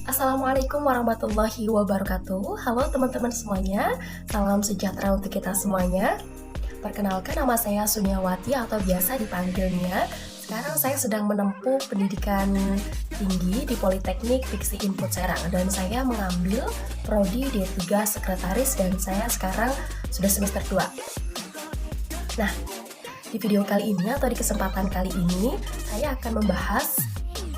Assalamualaikum warahmatullahi wabarakatuh. Halo teman-teman semuanya, salam sejahtera untuk kita semuanya. Perkenalkan, nama saya Sunyawati atau biasa dipanggil Nia. Sekarang saya sedang menempuh pendidikan tinggi di Politeknik Fiksi Input Serang dan saya mengambil prodi D3 Sekretaris dan saya sekarang sudah semester 2. Nah, di video kali ini atau di kesempatan kali ini saya akan membahas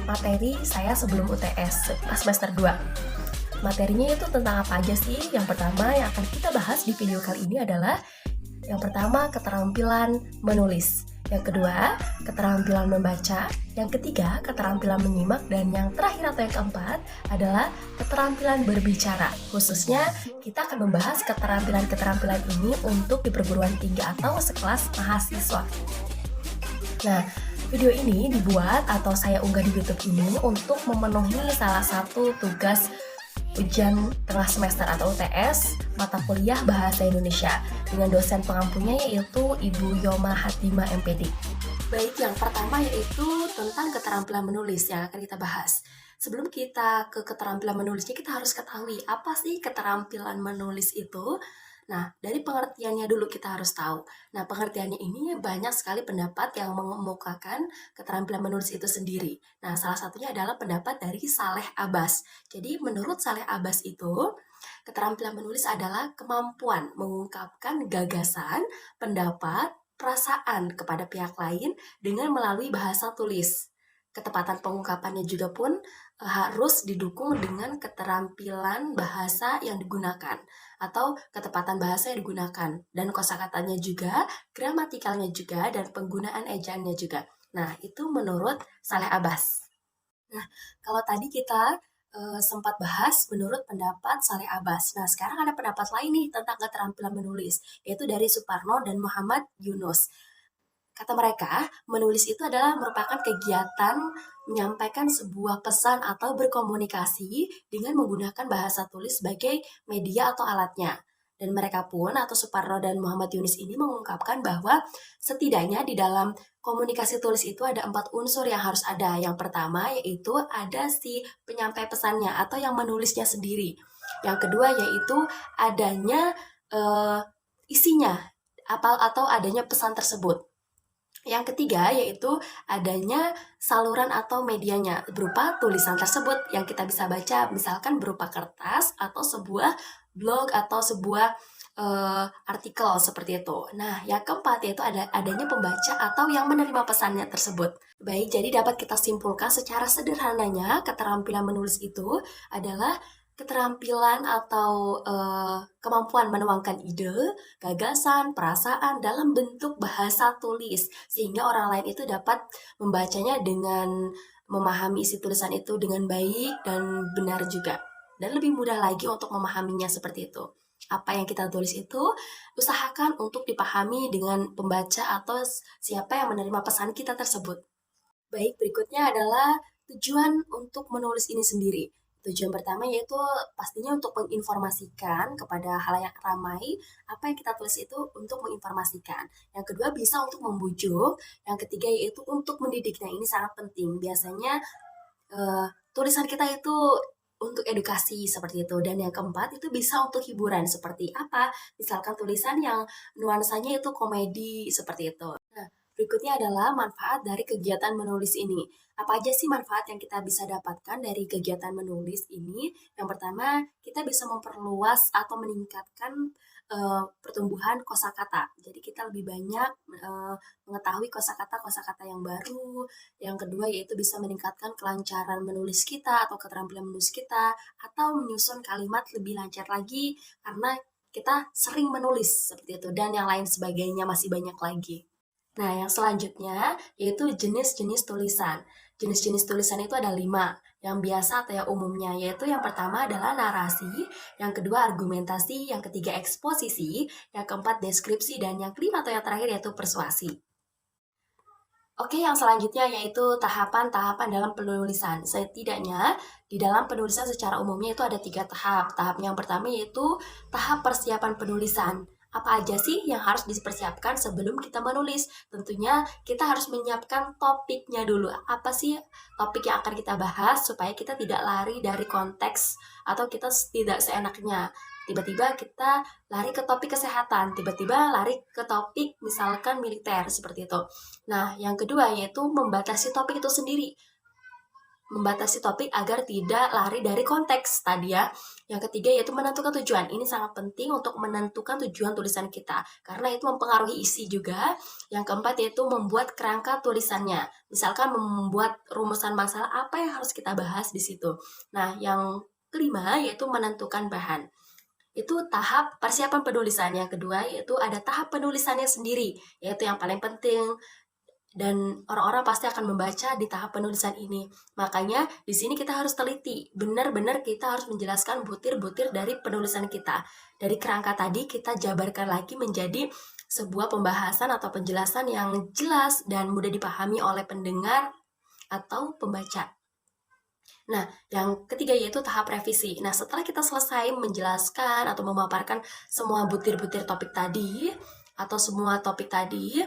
materi saya sebelum UTS pas semester 2. Materinya itu tentang apa aja sih? Yang pertama yang akan kita bahas di video kali ini adalah yang pertama, keterampilan menulis. Yang kedua, keterampilan membaca. Yang ketiga, keterampilan menyimak. Dan yang terakhir atau yang keempat adalah keterampilan berbicara. Khususnya, kita akan membahas keterampilan-keterampilan ini untuk di perguruan tinggi atau sekelas mahasiswa. Nah, video ini dibuat atau saya unggah di YouTube ini untuk memenuhi salah satu tugas ujian tengah semester atau UTS mata kuliah Bahasa Indonesia dengan dosen pengampunya yaitu Ibu Yoma Hatima MPD. Baik, yang pertama yaitu tentang keterampilan menulis yang akan kita bahas. Sebelum kita ke keterampilan menulisnya, kita harus ketahui apa sih keterampilan menulis itu. Nah, dari pengertiannya dulu kita harus tahu. Nah, pengertiannya ini banyak sekali pendapat yang mengemukakan keterampilan menulis itu sendiri. Nah, salah satunya adalah pendapat dari Saleh Abbas. Jadi, menurut Saleh Abbas itu, keterampilan menulis adalah kemampuan mengungkapkan gagasan, pendapat, perasaan kepada pihak lain dengan melalui bahasa tulis. Ketepatan pengungkapannya juga pun harus didukung dengan keterampilan bahasa yang digunakan atau ketepatan bahasa yang digunakan dan kosakatanya juga, gramatikalnya juga, dan penggunaan ejaannya juga. Nah, itu menurut Saleh Abbas. Nah, kalau tadi kita sempat bahas menurut pendapat Saleh Abbas. Nah, sekarang ada pendapat lain nih tentang keterampilan menulis, yaitu dari Suparno dan Muhammad Yunus. Kata mereka, menulis itu adalah merupakan kegiatan menyampaikan sebuah pesan atau berkomunikasi dengan menggunakan bahasa tulis sebagai media atau alatnya. Dan mereka pun, atau Suparno dan Muhammad Yunus ini mengungkapkan bahwa setidaknya di dalam komunikasi tulis itu ada 4 unsur yang harus ada. Yang pertama yaitu ada si penyampai pesannya atau yang menulisnya sendiri. Yang kedua yaitu adanya isinya atau adanya pesan tersebut. Yang ketiga yaitu adanya saluran atau medianya berupa tulisan tersebut yang kita bisa baca, misalkan berupa kertas atau sebuah blog atau sebuah artikel seperti itu. Nah, yang keempat yaitu adanya pembaca atau yang menerima pesannya tersebut. Baik, jadi dapat kita simpulkan secara sederhananya keterampilan menulis itu adalah keterampilan atau kemampuan menuangkan ide, gagasan, perasaan dalam bentuk bahasa tulis sehingga orang lain itu dapat membacanya dengan memahami isi tulisan itu dengan baik dan benar juga. Dan lebih mudah lagi untuk memahaminya seperti itu. Apa yang kita tulis itu usahakan untuk dipahami dengan pembaca atau siapa yang menerima pesan kita tersebut. Baik, berikutnya adalah tujuan untuk menulis ini sendiri. Tujuan pertama yaitu pastinya untuk menginformasikan kepada halayak ramai apa yang kita tulis itu untuk menginformasikan. Yang kedua bisa untuk membujuk. Yang ketiga yaitu untuk mendidik. Nah, ini sangat penting. Biasanya tulisan kita itu untuk edukasi seperti itu. Dan yang keempat itu bisa untuk hiburan seperti apa? Misalkan tulisan yang nuansanya itu komedi seperti itu. Nah, berikutnya adalah manfaat dari kegiatan menulis ini. Apa aja sih manfaat yang kita bisa dapatkan dari kegiatan menulis ini? Yang pertama, kita bisa memperluas atau meningkatkan pertumbuhan kosakata. Jadi kita lebih banyak mengetahui kosakata-kosakata yang baru. Yang kedua yaitu bisa meningkatkan kelancaran menulis kita atau keterampilan menulis kita atau menyusun kalimat lebih lancar lagi karena kita sering menulis seperti itu dan yang lain sebagainya masih banyak lagi. Nah, yang selanjutnya yaitu jenis-jenis tulisan. Jenis-jenis tulisan itu ada 5, yang biasa atau yang umumnya, yaitu yang pertama adalah narasi, yang kedua argumentasi, yang ketiga eksposisi, yang keempat deskripsi, dan yang kelima atau yang terakhir yaitu persuasi. Oke, yang selanjutnya yaitu tahapan-tahapan dalam penulisan. Setidaknya di dalam penulisan secara umumnya itu ada 3 tahap. Tahap yang pertama yaitu tahap persiapan penulisan. Apa aja sih yang harus dipersiapkan sebelum kita menulis? Tentunya kita harus menyiapkan topiknya dulu. Apa sih topik yang akan kita bahas supaya kita tidak lari dari konteks atau kita tidak seenaknya. Tiba-tiba kita lari ke topik kesehatan, tiba-tiba lari ke topik misalkan militer seperti itu. Nah, yang kedua yaitu membatasi topik itu sendiri, membatasi topik agar tidak lari dari konteks tadi ya. Yang ketiga yaitu menentukan tujuan. Ini sangat penting untuk menentukan tujuan tulisan kita karena itu mempengaruhi isi juga. Yang keempat yaitu membuat kerangka tulisannya. Misalkan membuat rumusan masalah apa yang harus kita bahas di situ. Nah, yang kelima yaitu menentukan bahan. Itu tahap persiapan penulisan. Yang kedua yaitu ada tahap penulisannya sendiri, yaitu yang paling penting dan orang-orang pasti akan membaca di tahap penulisan ini. Makanya di sini kita harus teliti, benar-benar kita harus menjelaskan butir-butir dari penulisan kita. Dari kerangka tadi kita jabarkan lagi menjadi sebuah pembahasan atau penjelasan yang jelas dan mudah dipahami oleh pendengar atau pembaca. Nah, yang ketiga yaitu tahap revisi. Nah, setelah kita selesai menjelaskan atau memaparkan semua butir-butir topik tadi atau semua topik tadi,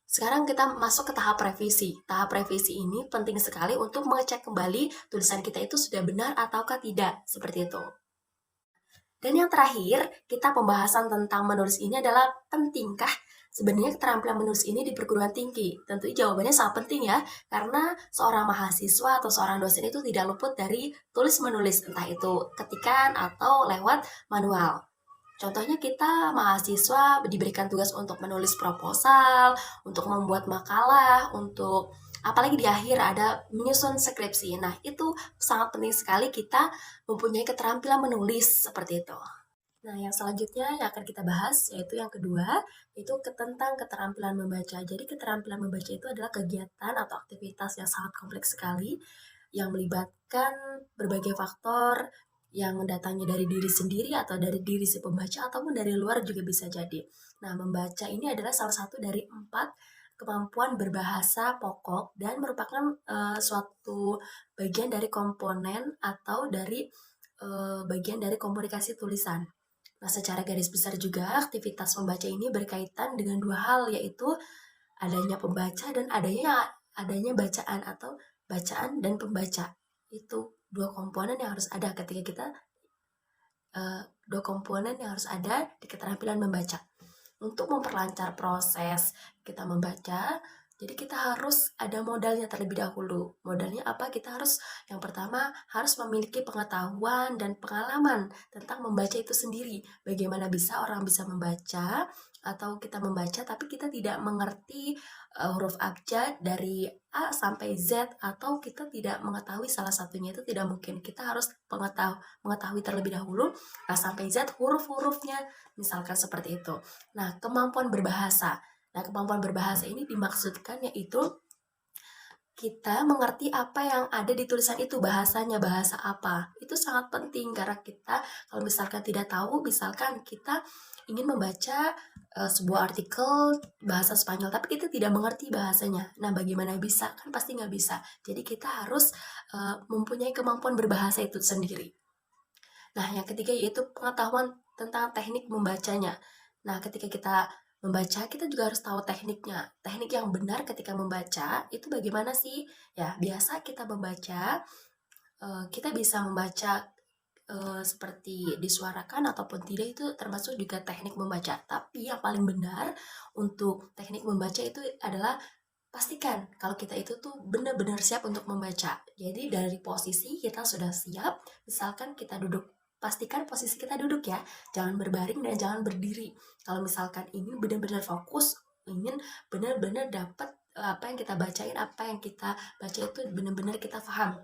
sekarang kita masuk ke tahap revisi. Tahap revisi ini penting sekali untuk mengecek kembali tulisan kita itu sudah benar ataukah tidak, seperti itu. Dan yang terakhir, kita pembahasan tentang menulis ini adalah pentingkah sebenarnya keterampilan menulis ini di perguruan tinggi? Tentu jawabannya sangat penting ya, karena seorang mahasiswa atau seorang dosen itu tidak luput dari tulis-menulis, entah itu ketikan atau lewat manual. Contohnya kita mahasiswa diberikan tugas untuk menulis proposal, untuk membuat makalah, untuk apalagi di akhir ada menyusun skripsi. Nah, itu sangat penting sekali kita mempunyai keterampilan menulis seperti itu. Nah, yang selanjutnya yang akan kita bahas yaitu yang kedua, yaitu tentang keterampilan membaca. Jadi keterampilan membaca itu adalah kegiatan atau aktivitas yang sangat kompleks sekali yang melibatkan berbagai faktor yang mendatangnya dari diri sendiri atau dari diri si pembaca ataupun dari luar juga bisa jadi. Nah, membaca ini adalah salah satu dari 4 kemampuan berbahasa pokok dan merupakan suatu bagian dari komponen atau dari bagian dari komunikasi tulisan. Nah, secara garis besar juga aktivitas membaca ini berkaitan dengan 2 hal, yaitu adanya pembaca dan adanya bacaan atau bacaan dan pembaca. Itu 2 komponen yang harus ada ketika kita 2 komponen yang harus ada di keterampilan membaca. Untuk memperlancar proses kita membaca, jadi kita harus ada modalnya terlebih dahulu. Modalnya apa? Kita harus yang pertama harus memiliki pengetahuan dan pengalaman tentang membaca itu sendiri. Bagaimana bisa orang bisa membaca atau kita membaca tapi kita tidak mengerti huruf abjad dari A sampai Z atau kita tidak mengetahui salah satunya, itu tidak mungkin. Kita harus mengetahui terlebih dahulu A sampai Z huruf-hurufnya, misalkan seperti itu. Nah, kemampuan berbahasa. Nah, kemampuan berbahasa ini dimaksudkan yaitu kita mengerti apa yang ada di tulisan itu, bahasanya, bahasa apa. Itu sangat penting karena kita kalau misalkan tidak tahu, misalkan kita ingin membaca sebuah artikel bahasa Spanyol, tapi kita tidak mengerti bahasanya. Nah, bagaimana bisa? Kan pasti nggak bisa. Jadi kita harus mempunyai kemampuan berbahasa itu sendiri. Nah, yang ketiga yaitu pengetahuan tentang teknik membacanya. Nah, ketika kita membaca, kita juga harus tahu tekniknya. Teknik yang benar ketika membaca itu bagaimana sih? Ya, biasa kita membaca, kita bisa membaca seperti disuarakan ataupun tidak, itu termasuk juga teknik membaca. Tapi yang paling benar untuk teknik membaca itu adalah pastikan kalau kita itu tuh benar-benar siap untuk membaca. Jadi dari posisi kita sudah siap, misalkan kita duduk, pastikan posisi kita duduk ya, jangan berbaring dan jangan berdiri. Kalau misalkan ini benar-benar fokus, ingin benar-benar dapat apa yang kita bacain, apa yang kita baca itu benar-benar kita paham.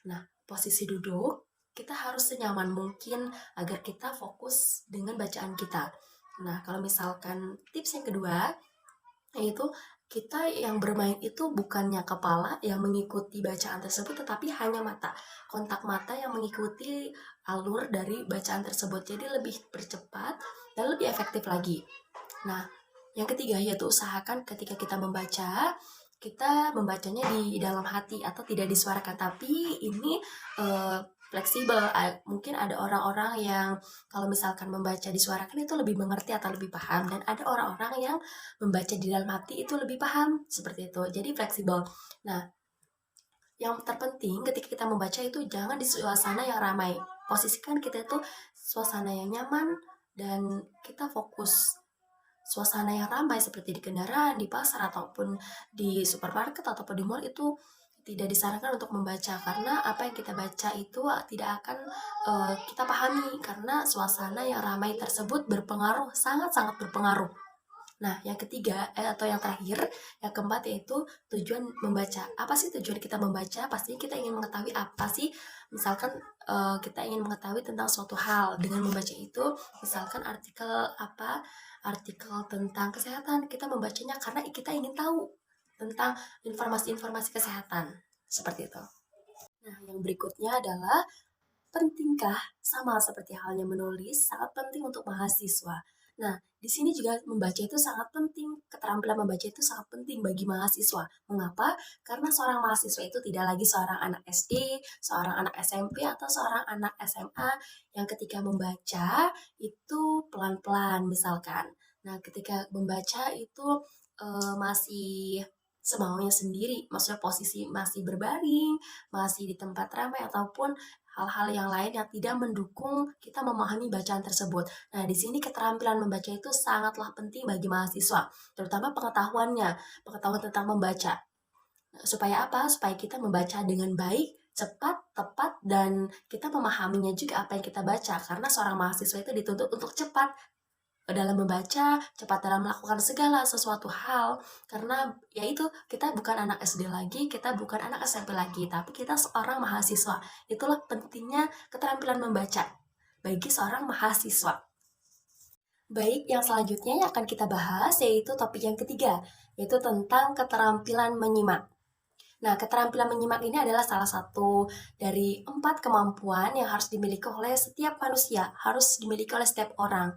Nah, posisi duduk, kita harus senyaman mungkin agar kita fokus dengan bacaan kita. Nah, kalau misalkan tips yang kedua, yaitu kita yang bermain itu bukannya kepala yang mengikuti bacaan tersebut, tetapi hanya mata. Kontak mata yang mengikuti alur dari bacaan tersebut. Jadi lebih bercepat dan lebih efektif lagi. Nah, yang ketiga yaitu usahakan ketika kita membaca, kita membacanya di dalam hati atau tidak disuarakan. Tapi ini fleksibel. Mungkin ada orang-orang yang kalau misalkan membaca disuarakan itu lebih mengerti atau lebih paham, dan ada orang-orang yang membaca di dalam hati itu lebih paham, seperti itu. Jadi fleksibel. Nah, yang terpenting ketika kita membaca itu jangan di suasana yang ramai. Posisikan kita itu suasana yang nyaman dan kita fokus. Suasana yang ramai seperti di kendaraan, di pasar, ataupun di supermarket, ataupun di mall itu tidak disarankan untuk membaca, karena apa yang kita baca itu tidak akan kita pahami, karena suasana yang ramai tersebut berpengaruh, sangat-sangat berpengaruh. Nah, yang ketiga atau yang terakhir, yang keempat, yaitu tujuan membaca. Apa sih tujuan kita membaca? Pastinya kita ingin mengetahui apa sih. Misalkan kita ingin mengetahui tentang suatu hal dengan membaca itu, misalkan artikel apa, artikel tentang kesehatan, kita membacanya karena kita ingin tahu tentang informasi-informasi kesehatan. Seperti itu. Nah, yang berikutnya adalah pentingkah, sama seperti halnya menulis, sangat penting untuk mahasiswa. Nah, di sini juga membaca itu sangat penting, keterampilan membaca itu sangat penting bagi mahasiswa. Mengapa? Karena seorang mahasiswa itu tidak lagi seorang anak SD, seorang anak SMP, atau seorang anak SMA yang ketika membaca itu pelan-pelan misalkan. Nah, ketika membaca itu masih semaunya sendiri, maksudnya posisi masih berbaring, masih di tempat ramai, ataupun hal-hal yang lain yang tidak mendukung kita memahami bacaan tersebut. Nah, di sini keterampilan membaca itu sangatlah penting bagi mahasiswa, terutama pengetahuan tentang membaca. Supaya apa? Supaya kita membaca dengan baik, cepat, tepat, dan kita memahaminya juga apa yang kita baca. Karena seorang mahasiswa itu dituntut untuk cepat dalam membaca, cepat dalam melakukan segala sesuatu hal, karena yaitu kita bukan anak SD lagi, kita bukan anak SMP lagi, tapi kita seorang mahasiswa. Itulah pentingnya keterampilan membaca bagi seorang mahasiswa. Baik, yang selanjutnya yang akan kita bahas yaitu topik yang ketiga, yaitu tentang keterampilan menyimak. Nah, keterampilan menyimak ini adalah salah satu dari 4 kemampuan yang harus dimiliki oleh setiap manusia, harus dimiliki oleh setiap orang.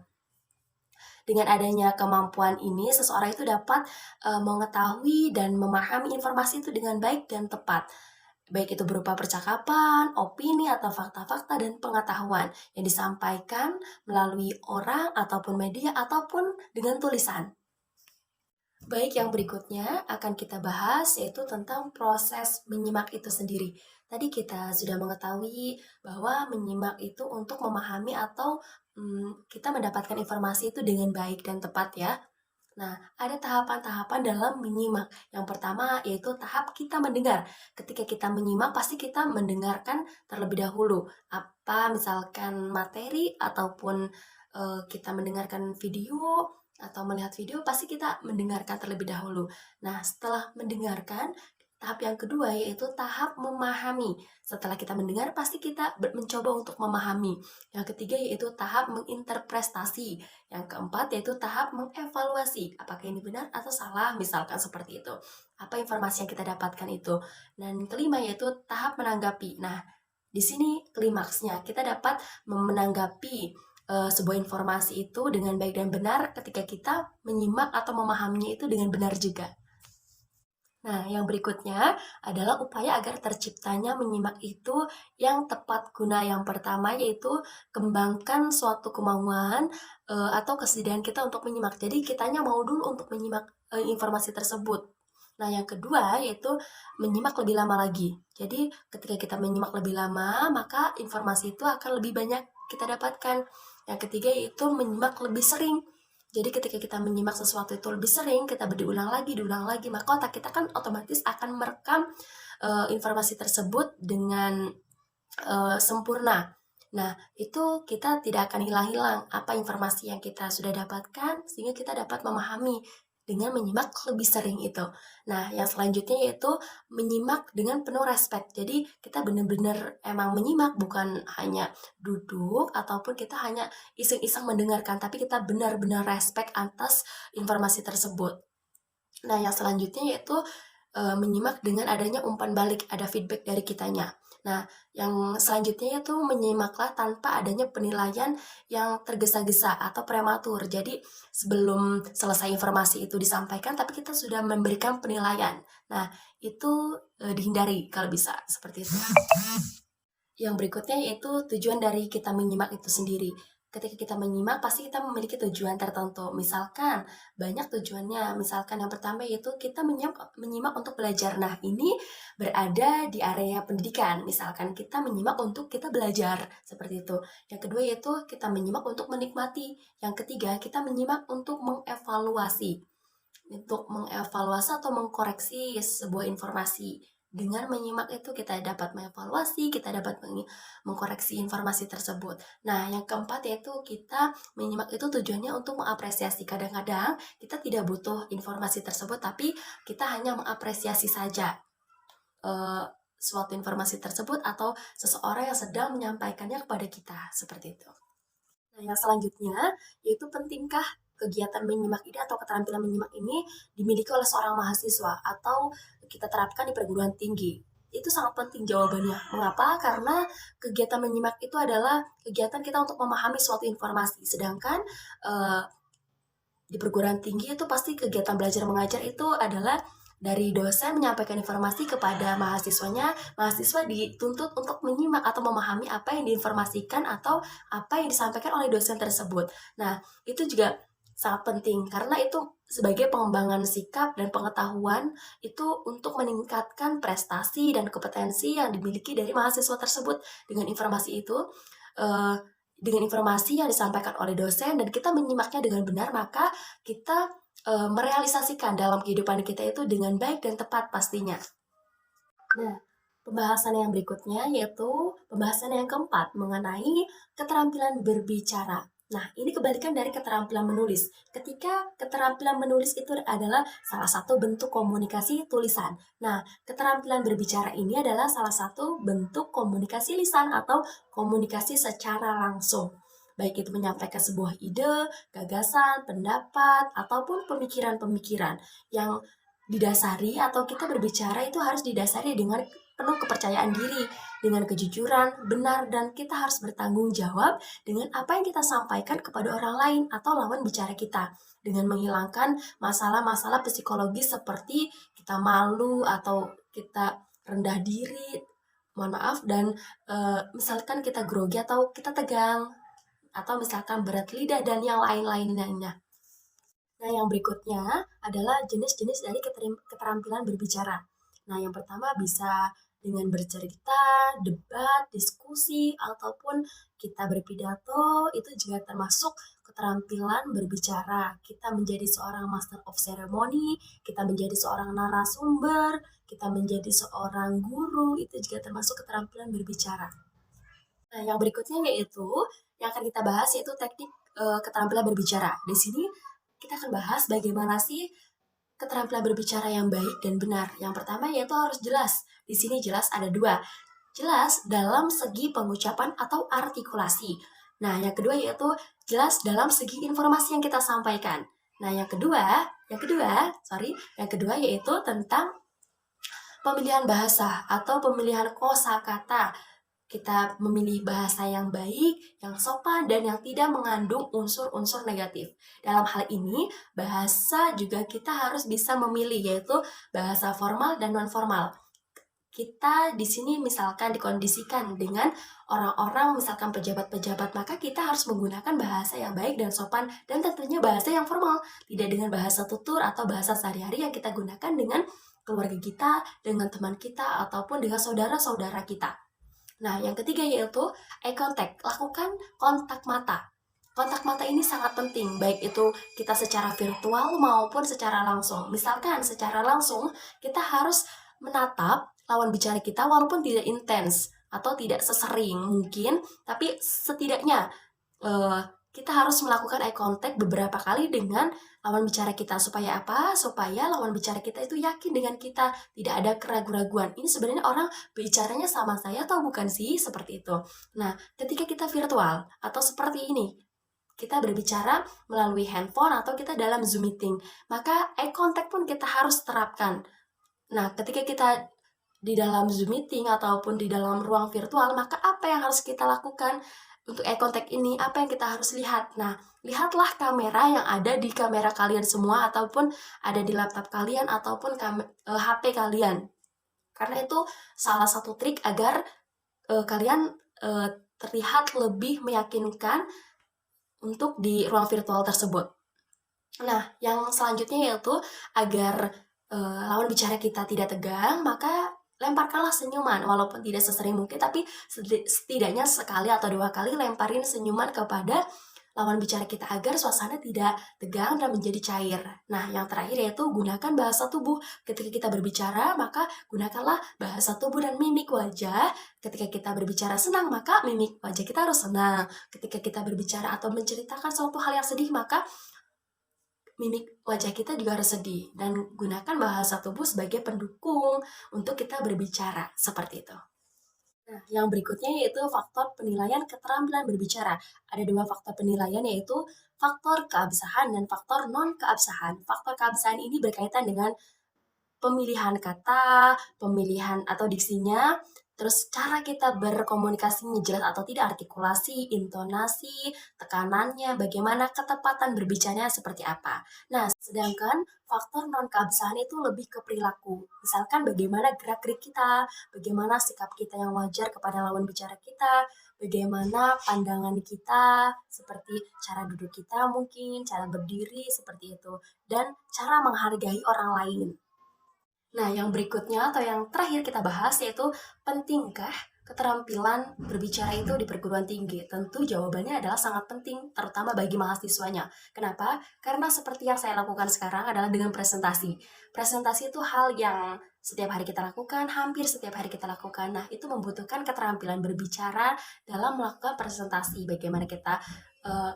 Dengan adanya kemampuan ini, seseorang itu dapat mengetahui dan memahami informasi itu dengan baik dan tepat. Baik itu berupa percakapan, opini, atau fakta-fakta dan pengetahuan yang disampaikan melalui orang ataupun media ataupun dengan tulisan. Baik, yang berikutnya akan kita bahas yaitu tentang proses menyimak itu sendiri. Tadi kita sudah mengetahui bahwa menyimak itu untuk memahami atau kita mendapatkan informasi itu dengan baik dan tepat ya. Nah, ada tahapan-tahapan dalam menyimak. Yang pertama yaitu tahap kita mendengar. Ketika kita menyimak, pasti kita mendengarkan terlebih dahulu. Apa misalkan materi ataupun kita mendengarkan video atau melihat video, pasti kita mendengarkan terlebih dahulu. Nah, setelah mendengarkan, tahap yang kedua yaitu tahap memahami. Setelah kita mendengar, pasti kita mencoba untuk memahami. Yang ketiga yaitu tahap menginterpretasi. Yang keempat yaitu tahap mengevaluasi. Apakah ini benar atau salah, misalkan seperti itu. Apa informasi yang kita dapatkan itu. Dan kelima yaitu tahap menanggapi. Nah, di sini klimaksnya kita dapat menanggapi sebuah informasi itu dengan baik dan benar ketika kita menyimak atau memahaminya itu dengan benar juga. Nah, yang berikutnya adalah upaya agar terciptanya menyimak itu yang tepat guna. Yang pertama yaitu kembangkan suatu kemauan atau kesediaan kita untuk menyimak. Jadi kitanya mau dulu untuk menyimak informasi tersebut. Nah, yang kedua yaitu menyimak lebih lama lagi. Jadi ketika kita menyimak lebih lama, maka informasi itu akan lebih banyak kita dapatkan. Yang ketiga yaitu menyimak lebih sering. Jadi ketika kita menyimak sesuatu itu lebih sering, kita diulang lagi, maka otak kita kan otomatis akan merekam informasi tersebut dengan sempurna. Nah, itu kita tidak akan hilang-hilang apa informasi yang kita sudah dapatkan, sehingga kita dapat memahami dengan menyimak lebih sering itu. Nah, yang selanjutnya yaitu menyimak dengan penuh respect. Jadi, kita benar-benar emang menyimak, bukan hanya duduk ataupun kita hanya iseng-iseng mendengarkan, tapi kita benar-benar respect atas informasi tersebut. Nah, yang selanjutnya yaitu menyimak dengan adanya umpan balik, ada feedback dari kitanya. Nah, yang selanjutnya yaitu menyimaklah tanpa adanya penilaian yang tergesa-gesa atau prematur. Jadi, sebelum selesai informasi itu disampaikan, tapi kita sudah memberikan penilaian. Nah, itu dihindari kalau bisa, seperti itu. Yang berikutnya yaitu tujuan dari kita menyimak itu sendiri. Ketika kita menyimak, pasti kita memiliki tujuan tertentu. Misalkan, banyak tujuannya. Misalkan yang pertama yaitu kita menyimak untuk belajar. Nah, ini berada di area pendidikan. Misalkan kita menyimak untuk kita belajar, seperti itu. Yang kedua yaitu kita menyimak untuk menikmati. Yang ketiga, kita menyimak untuk mengevaluasi. Untuk mengevaluasi atau mengkoreksi sebuah informasi. Dengan menyimak itu kita dapat mengevaluasi, kita dapat mengkoreksi informasi tersebut. Nah, yang keempat yaitu kita menyimak itu tujuannya untuk mengapresiasi. Kadang-kadang kita tidak butuh informasi tersebut, tapi kita hanya mengapresiasi saja suatu informasi tersebut atau seseorang yang sedang menyampaikannya kepada kita, seperti itu. Nah, yang selanjutnya yaitu pentingkah kegiatan menyimak ini atau keterampilan menyimak ini dimiliki oleh seorang mahasiswa atau kita terapkan di perguruan tinggi. Itu sangat penting jawabannya. Mengapa? Karena kegiatan menyimak itu adalah kegiatan kita untuk memahami suatu informasi. Sedangkan di perguruan tinggi itu pasti kegiatan belajar mengajar itu adalah dari dosen menyampaikan informasi kepada mahasiswanya, mahasiswa dituntut untuk menyimak atau memahami apa yang diinformasikan atau apa yang disampaikan oleh dosen tersebut. Nah, itu juga sangat penting karena itu sebagai pengembangan sikap dan pengetahuan itu untuk meningkatkan prestasi dan kompetensi yang dimiliki dari mahasiswa tersebut. Dengan informasi itu, dengan informasi yang disampaikan oleh dosen dan kita menyimaknya dengan benar, maka kita merealisasikan dalam kehidupan kita itu dengan baik dan tepat pastinya. Nah, pembahasan yang berikutnya yaitu pembahasan yang keempat mengenai keterampilan berbicara. Nah, ini kebalikan dari keterampilan menulis. Ketika keterampilan menulis itu adalah salah satu bentuk komunikasi tulisan. Nah, keterampilan berbicara ini adalah salah satu bentuk komunikasi lisan atau komunikasi secara langsung. Baik itu menyampaikan sebuah ide, gagasan, pendapat, ataupun pemikiran-pemikiran yang didasari atau kita berbicara itu harus didasari dengan penuh kepercayaan diri, dengan kejujuran, benar, dan kita harus bertanggung jawab dengan apa yang kita sampaikan kepada orang lain atau lawan bicara kita, dengan menghilangkan masalah-masalah psikologis seperti kita malu atau kita rendah diri, mohon maaf, dan misalkan kita grogi atau kita tegang, atau misalkan berat lidah dan yang lain-lainnya. Nah, yang berikutnya adalah jenis-jenis dari keterampilan berbicara. Nah, yang pertama bisa dengan bercerita, debat, diskusi, ataupun kita berpidato, itu juga termasuk keterampilan berbicara. Kita menjadi seorang master of ceremony, kita menjadi seorang narasumber, kita menjadi seorang guru, itu juga termasuk keterampilan berbicara. Nah, yang berikutnya yaitu yang akan kita bahas yaitu teknik keterampilan berbicara. Di sini kita akan bahas bagaimana sih keterampilan berbicara yang baik dan benar. Yang pertama yaitu harus jelas. Di sini jelas ada dua. Jelas dalam segi pengucapan atau artikulasi. Nah, yang kedua yaitu jelas dalam segi informasi yang kita sampaikan. Nah, yang kedua yaitu tentang pemilihan bahasa atau pemilihan kosakata. Kita memilih bahasa yang baik, yang sopan, dan yang tidak mengandung unsur-unsur negatif. Dalam hal ini, bahasa juga kita harus bisa memilih, yaitu bahasa formal dan non-formal. Kita di sini misalkan dikondisikan dengan orang-orang, misalkan pejabat-pejabat, maka kita harus menggunakan bahasa yang baik dan sopan, dan tentunya bahasa yang formal, tidak dengan bahasa tutur atau bahasa sehari-hari yang kita gunakan dengan keluarga kita, dengan teman kita, ataupun dengan saudara-saudara kita. Nah, yang ketiga yaitu eye contact, lakukan kontak mata. Kontak mata ini sangat penting, baik itu kita secara virtual maupun secara langsung. Misalkan secara langsung, kita harus menatap lawan bicara kita walaupun tidak intens atau tidak sesering mungkin, tapi setidaknya kita harus melakukan eye contact beberapa kali dengan lawan bicara kita. Supaya apa? Supaya lawan bicara kita itu yakin dengan kita, tidak ada keraguan-raguan. Ini sebenarnya orang bicaranya sama saya atau bukan sih? Seperti itu. Nah, ketika kita virtual atau seperti ini, kita berbicara melalui handphone atau kita dalam Zoom meeting, maka eye contact pun kita harus terapkan. Nah, ketika kita di dalam Zoom meeting ataupun di dalam ruang virtual, maka apa yang harus kita lakukan untuk eye contact ini? Apa yang kita harus lihat? Nah, lihatlah kamera yang ada di kamera kalian semua ataupun ada di laptop kalian ataupun HP kalian. Karena itu salah satu trik agar kalian terlihat lebih meyakinkan untuk di ruang virtual tersebut. Nah, yang selanjutnya yaitu agar lawan bicara kita tidak tegang, maka lemparkanlah senyuman, walaupun tidak sesering mungkin, tapi setidaknya sekali atau 2 kali lemparin senyuman kepada lawan bicara kita agar suasana tidak tegang dan menjadi cair. Nah, yang terakhir yaitu gunakan bahasa tubuh. Ketika kita berbicara, maka gunakanlah bahasa tubuh dan mimik wajah. Ketika kita berbicara senang, maka mimik wajah kita harus senang. Ketika kita berbicara atau menceritakan suatu hal yang sedih, maka mimik wajah kita juga harus sedih. Dan gunakan bahasa tubuh sebagai pendukung untuk kita berbicara, seperti itu. Nah, yang berikutnya yaitu faktor penilaian keterampilan berbicara. Ada 2 faktor penilaian, yaitu faktor keabsahan dan faktor non-keabsahan. Faktor keabsahan ini berkaitan dengan pemilihan kata, pemilihan atau diksinya, terus cara kita berkomunikasinya jelas atau tidak, artikulasi, intonasi, tekanannya, bagaimana ketepatan berbicaranya seperti apa. Nah, sedangkan faktor non-keabsahan itu lebih ke perilaku. Misalkan bagaimana gerak-gerik kita, bagaimana sikap kita yang wajar kepada lawan bicara kita, bagaimana pandangan kita, seperti cara duduk kita mungkin, cara berdiri, seperti itu, dan cara menghargai orang lain. Nah, yang berikutnya atau yang terakhir kita bahas yaitu pentingkah keterampilan berbicara itu di perguruan tinggi? Tentu jawabannya adalah sangat penting, terutama bagi mahasiswanya. Kenapa? Karena seperti yang saya lakukan sekarang adalah dengan presentasi. Presentasi itu hal yang setiap hari kita lakukan, hampir setiap hari kita lakukan. Nah, itu membutuhkan keterampilan berbicara dalam melakukan presentasi. Bagaimana kita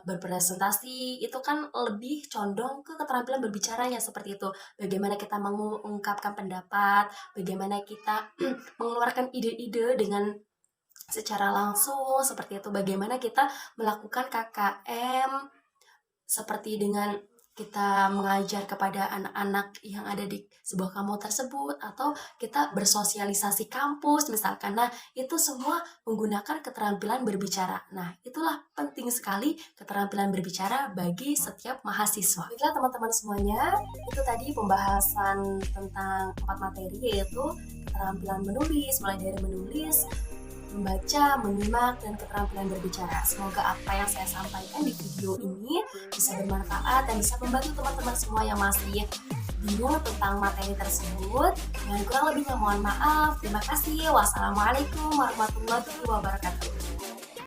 berpresentasi itu kan lebih condong ke keterampilan berbicaranya, seperti itu. Bagaimana kita mengungkapkan pendapat, bagaimana kita mengeluarkan ide-ide dengan secara langsung, seperti itu. Bagaimana kita melakukan KKM, seperti dengan kita mengajar kepada anak-anak yang ada di sebuah kampus tersebut, atau kita bersosialisasi kampus misalkan. Nah, itu semua menggunakan keterampilan berbicara. Nah, itulah penting sekali keterampilan berbicara bagi setiap mahasiswa. Baiklah teman-teman semuanya, itu tadi pembahasan tentang 4 materi, yaitu keterampilan menulis, mulai dari menulis, membaca, menyimak, dan keterampilan berbicara. Semoga apa yang saya sampaikan di video ini bisa bermanfaat dan bisa membantu teman-teman semua yang masih bingung tentang materi tersebut. Yang kurang lebihnya mohon maaf. Terima kasih. Wassalamualaikum warahmatullahi wabarakatuh.